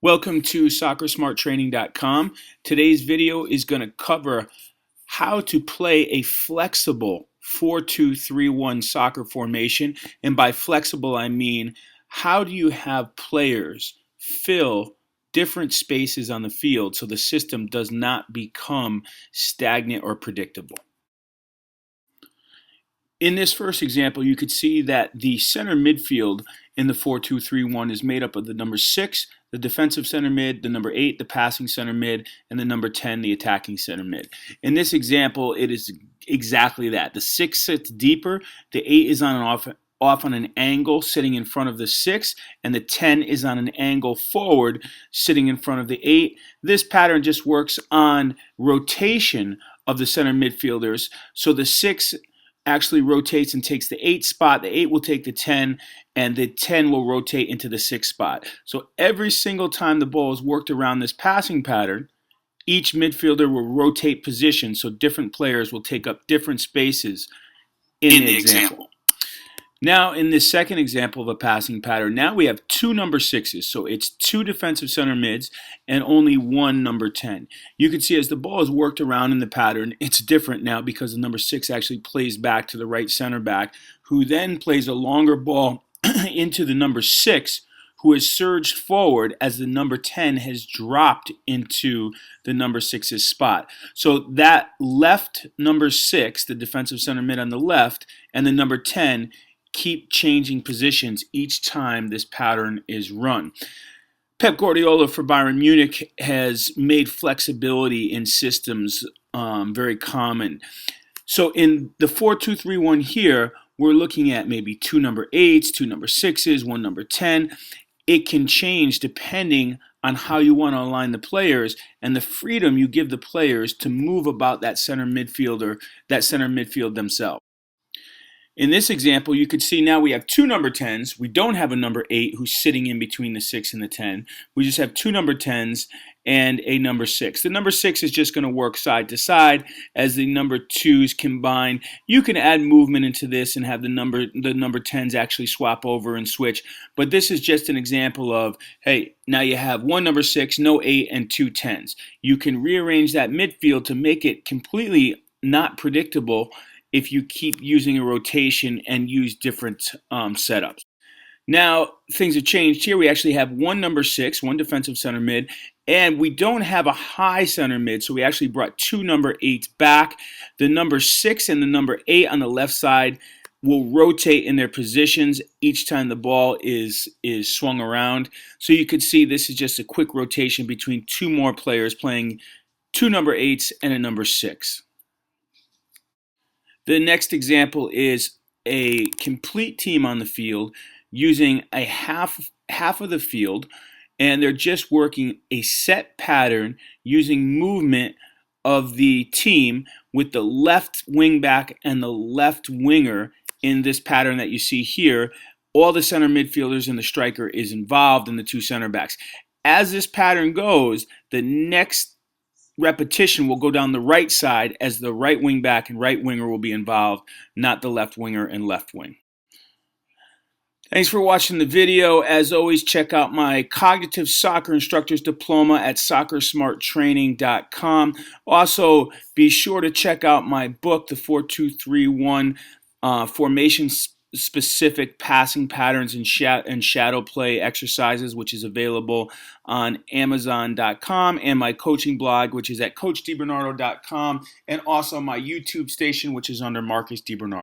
Welcome to soccersmarttraining.com. Today's video is going to cover how to play a flexible 4-2-3-1 soccer formation. And by flexible, I mean how do you have players fill different spaces on the field so the system does not become stagnant or predictable. In this first example, you could see that the center midfield in the 4-2-3-1 is made up of the number 6, the defensive center mid, the number 8, the passing center mid, and the number 10, the attacking center mid. In this example, it is exactly that. The 6 sits deeper, the 8 is on an off on an angle sitting in front of the 6, and the 10 is on an angle forward sitting in front of the 8. This pattern just works on rotation of the center midfielders. So the 6 actually rotates and takes the 8 spot, the 8 will take the 10, and the 10 will rotate into the 6 spot. So every single time the ball is worked around this passing pattern, each midfielder will rotate position, so different players will take up different spaces in the example. Now, in this second example of a passing pattern, now we have 2 number 6s. So it's 2 defensive center mids and only 1 number 10. You can see as the ball is worked around in the pattern, it's different now because the number 6 actually plays back to the right center back, who then plays a longer ball into the number 6, who has surged forward as the number 10 has dropped into the number 6's spot. So that left number 6, the defensive center mid on the left, and the number 10 keep changing positions each time this pattern is run. Pep Guardiola for Bayern Munich has made flexibility in systems very common. So in the 4-2-3-1 here, we're looking at maybe 2 number 8s, 2 number 6s, 1 number 10. It can change depending on how you want to align the players and the freedom you give the players to move about that center midfield themselves. In this example, you could see now we have 2 number 10s. We don't have a number 8 who's sitting in between the 6 and the 10. We just have 2 number 10s and a number 6. The number 6 is just going to work side to side as the number 2s combine. You can add movement into this and have the number 10s actually swap over and switch. But this is just an example of, hey, now you have 1 number 6, no 8, and 2 10s. You can rearrange that midfield to make it completely not predictable if you keep using a rotation and use different setups. Now, things have changed here. We actually have 1 number 6, 1 defensive center mid, and we don't have a high center mid, so we actually brought 2 number 8s back. The number 6 and the number 8 on the left side will rotate in their positions each time the ball is swung around. So you could see this is just a quick rotation between 2 more players playing 2 number 8s and a number 6. The next example is a complete team on the field using a half of the field, and they're just working a set pattern using movement of the team with the left wing back and the left winger in this pattern that you see here. All the center midfielders and the striker is involved in the 2 center backs. As this pattern goes, the next repetition will go down the right side as the right wing back and right winger will be involved, not the left winger and left wing. Thanks for watching the video. As always, check out my Cognitive Soccer Instructor's Diploma at soccersmarttraining.com. Also, be sure to check out my book, The 4-2-3-1 Formation Specific Passing Patterns and Shadow Play Exercises, which is available on Amazon.com, and my coaching blog, which is at coachdibernardo.com, and also my YouTube station, which is under Marcus DiBernardo.